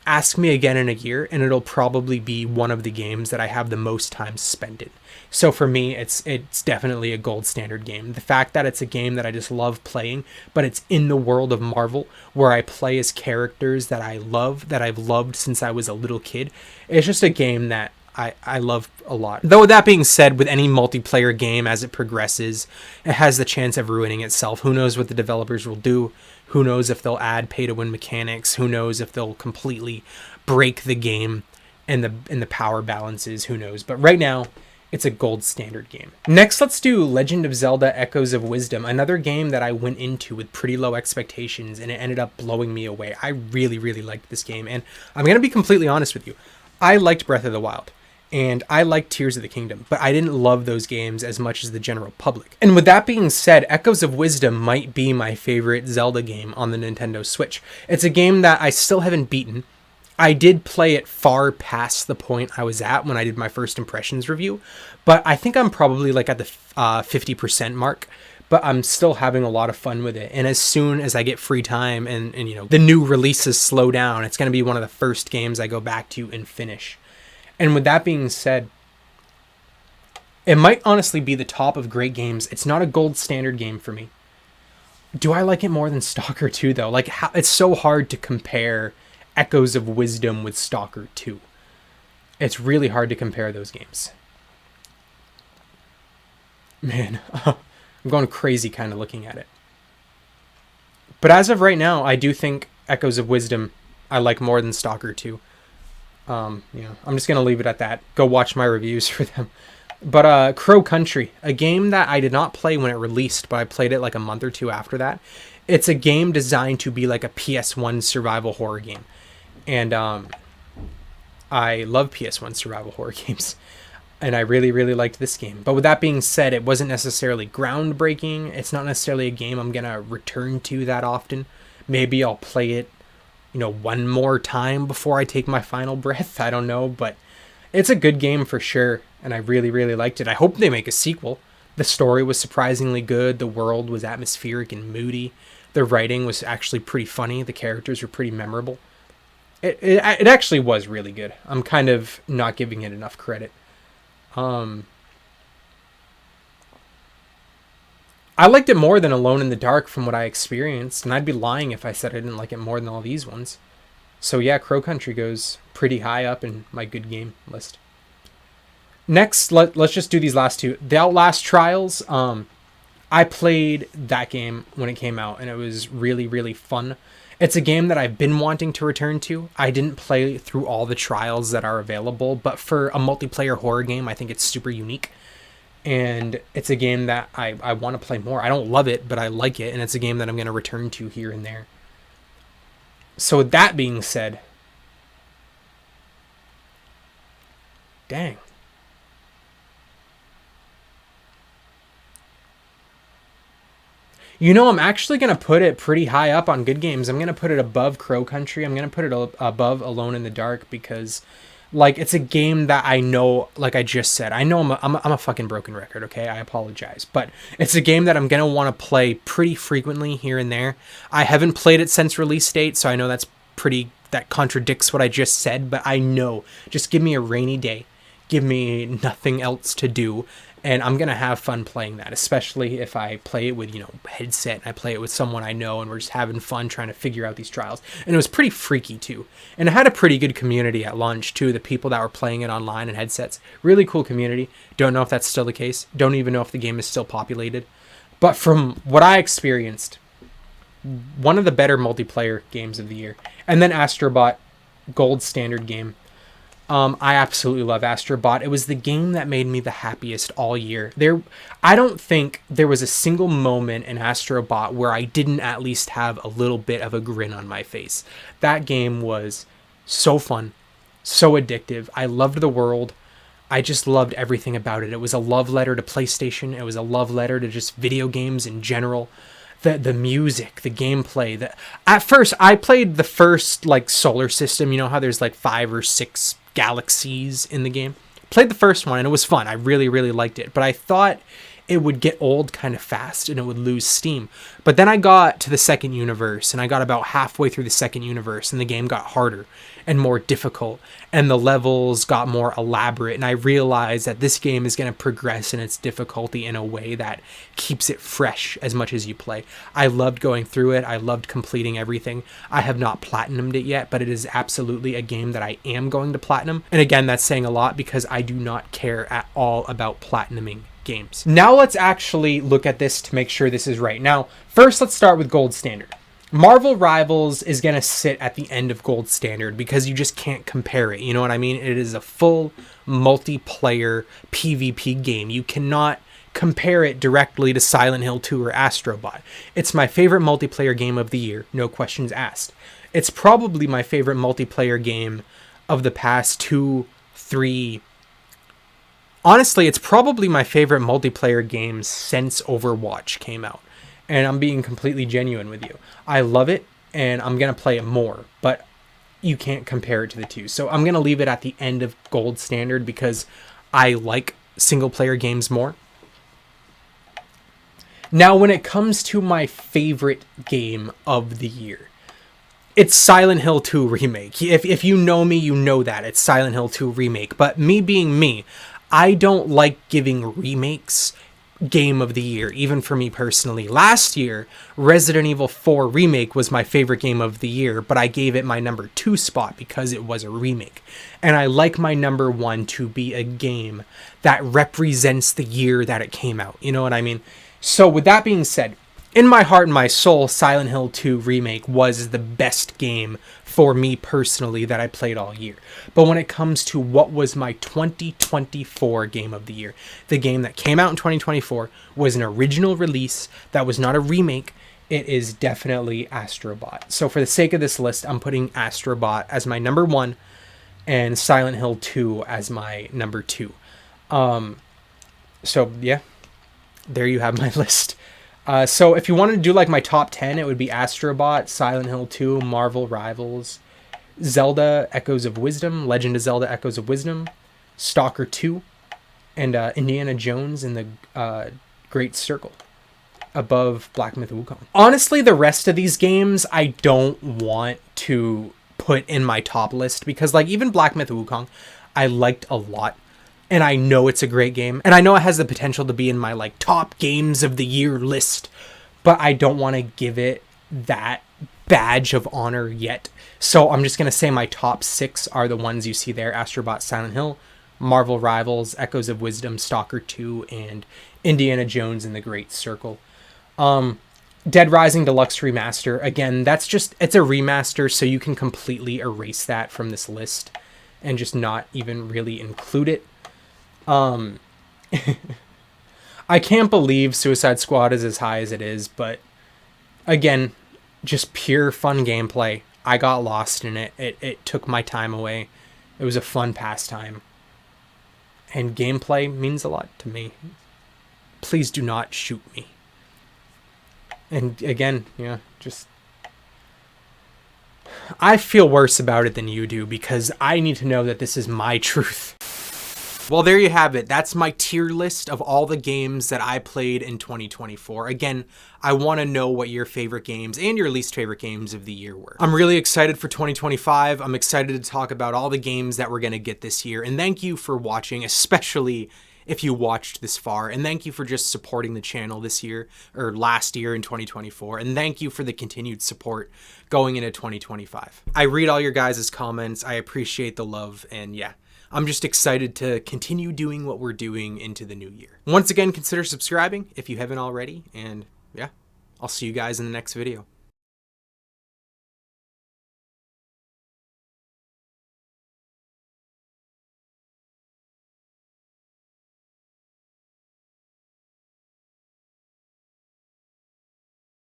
ask me again in a year, and it'll probably be one of the games that I have the most time spent in. So for me, it's definitely a gold standard game. The fact that it's a game that I just love playing, but it's in the world of Marvel, where I play as characters that I love, that I've loved since I was a little kid. It's just a game that I love a lot. Though with that being said, with any multiplayer game, as it progresses, it has the chance of ruining itself. Who knows what the developers will do? Who knows if they'll add pay-to-win mechanics? Who knows if they'll completely break the game and the power balances? Who knows? But right now, it's a gold standard game. Next, let's do Legend of Zelda Echoes of Wisdom, another game that I went into with pretty low expectations, and it ended up blowing me away. I really, really liked this game, and I'm going to be completely honest with you. I liked Breath of the Wild, and I liked Tears of the Kingdom, but I didn't love those games as much as the general public. And with that being said, Echoes of Wisdom might be my favorite Zelda game on the Nintendo Switch. It's a game that I still haven't beaten. I did play it far past the point I was at when I did my first impressions review, but I think I'm probably like at the 50% mark, but I'm still having a lot of fun with it. And as soon as I get free time and you know, the new releases slow down, it's going to be one of the first games I go back to and finish. And with that being said, it might honestly be the top of great games. It's not a gold standard game for me. Do I like it more than S.t.a.l.K.E.R 2 though? Like, it's so hard to compare Echoes of Wisdom with S.t.a.l.K.E.R 2. It's really hard to compare those games. Man, I'm going crazy kind of looking at it. But as of right now, I do think Echoes of Wisdom I like more than S.t.a.l.K.E.R 2. I'm just going to leave it at that. Go watch my reviews for them. But Crow Country, a game that I did not play when it released, but I played it like a month or two after that. It's a game designed to be like a PS1 survival horror game. And I love PS1 survival horror games. And I really, really liked this game. But with that being said, it wasn't necessarily groundbreaking. It's not necessarily a game I'm going to return to that often. Maybe I'll play it, one more time before I take my final breath. I don't know, but it's a good game for sure. And I really, really liked it. I hope they make a sequel. The story was surprisingly good. The world was atmospheric and moody. The writing was actually pretty funny. The characters were pretty memorable. It actually was really good. I'm kind of not giving it enough credit. I liked it more than Alone in the Dark from what I experienced, and I'd be lying if I said I didn't like it more than all these ones. So yeah, Crow Country goes pretty high up in my good game list. Next, let's just do these last two. The Outlast Trials. I played that game when it came out, and it was really, really fun. It's a game that I've been wanting to return to. I didn't play through all the trials that are available, but for a multiplayer horror game, I think it's super unique. And it's a game that I want to play more. I don't love it, but I like it, and it's a game that I'm going to return to here and there. So with that being said, dang. I'm actually going to put it pretty high up on good games. I'm going to put it above Crow Country. I'm going to put it above Alone in the Dark because, it's a game that I know, like I just said, I know I'm a fucking broken record, okay? I apologize. But it's a game that I'm going to want to play pretty frequently here and there. I haven't played it since release date, so I know that contradicts what I just said, but I know. Just give me a rainy day. Give me nothing else to do. And I'm going to have fun playing that, especially if I play it with, headset, and I play it with someone I know, and we're just having fun trying to figure out these trials. And it was pretty freaky, too. And it had a pretty good community at launch, too, the people that were playing it online and headsets. Really cool community. Don't know if that's still the case. Don't even know if the game is still populated. But from what I experienced, one of the better multiplayer games of the year. And then Astrobot, gold standard game. I absolutely love Astrobot. It was the game that made me the happiest all year. I don't think there was a single moment in Astrobot where I didn't at least have a little bit of a grin on my face. That game was so fun, so addictive. I loved the world. I just loved everything about it. It was a love letter to PlayStation. It was a love letter to just video games in general. The music, the gameplay. At first, I played the first like solar system. You know how there's like 5 or 6 galaxies in the game? Played the first one and it was fun. I really, really liked it. But I thought it would get old kind of fast and it would lose steam. But then I got to the second universe and I got about halfway through the second universe and the game got harder and more difficult and the levels got more elaborate, and I realized that this game is going to progress in its difficulty in a way that keeps it fresh as much as you play. I loved going through it. I loved completing everything. I have not platinumed it yet, but it is absolutely a game that I am going to platinum. And again, that's saying a lot because I do not care at all about platinuming games. Now let's actually look at this to make sure this is right. Now, first let's start with gold standard. Marvel Rivals is going to sit at the end of gold standard because you just can't compare it. You know what I mean? It is a full multiplayer PvP game. You cannot compare it directly to Silent Hill 2 or Astro Bot. It's my favorite multiplayer game of the year, no questions asked. It's probably my favorite multiplayer game of the past 2, 3. Honestly, it's probably my favorite multiplayer game since Overwatch came out. And I'm being completely genuine with you. I love it, and I'm going to play it more, but you can't compare it to the two. So I'm going to leave it at the end of gold standard because I like single-player games more. Now, when it comes to my favorite game of the year, it's Silent Hill 2 Remake. If you know me, you know that. It's Silent Hill 2 Remake. But me being me, I don't like giving remakes game of the year, even for me personally. Last year, Resident Evil 4 Remake was my favorite game of the year, but I gave it my number 2 spot because it was a remake. And I like my number 1 to be a game that represents the year that it came out. You know what I mean? So with that being said, in my heart and my soul, Silent Hill 2 Remake was the best game for me personally that I played all year. But when it comes to what was my 2024 game of the year, the game that came out in 2024 was an original release that was not a remake. It is definitely Astro Bot. So for the sake of this list, I'm putting Astro Bot as my number 1 and Silent Hill 2 as my number 2. So yeah, there you have my list. So if you wanted to do like my top 10, it would be Astro Bot, Silent Hill 2, Marvel Rivals, Zelda Echoes of Wisdom, Legend of Zelda Echoes of Wisdom, Stalker 2, and Indiana Jones in the Great Circle above Black Myth Wukong. Honestly, the rest of these games I don't want to put in my top list because like even Black Myth Wukong I liked a lot. And I know it's a great game. And I know it has the potential to be in my like top games of the year list. But I don't want to give it that badge of honor yet. So I'm just going to say my top 6 are the ones you see there. Astro Bot, Silent Hill, Marvel Rivals, Echoes of Wisdom, Stalker 2, and Indiana Jones in the Great Circle. Dead Rising Deluxe Remaster. Again, it's a remaster, so you can completely erase that from this list and just not even really include it. I can't believe Suicide Squad is as high as it is, but again, just pure fun gameplay. I got lost in it. It took my time away. It was a fun pastime. And gameplay means a lot to me. Please do not shoot me. And again, yeah, just I feel worse about it than you do because I need to know that this is my truth. Well, there you have it. That's my tier list of all the games that I played in 2024. Again, I want to know what your favorite games and your least favorite games of the year were. I'm really excited for 2025. I'm excited to talk about all the games that we're going to get this year. And thank you for watching, especially if you watched this far. And thank you for just supporting the channel this year or last year in 2024. And thank you for the continued support going into 2025. I read all your guys' comments. I appreciate the love. And yeah, I'm just excited to continue doing what we're doing into the new year. Once again, consider subscribing if you haven't already. And yeah, I'll see you guys in the next video.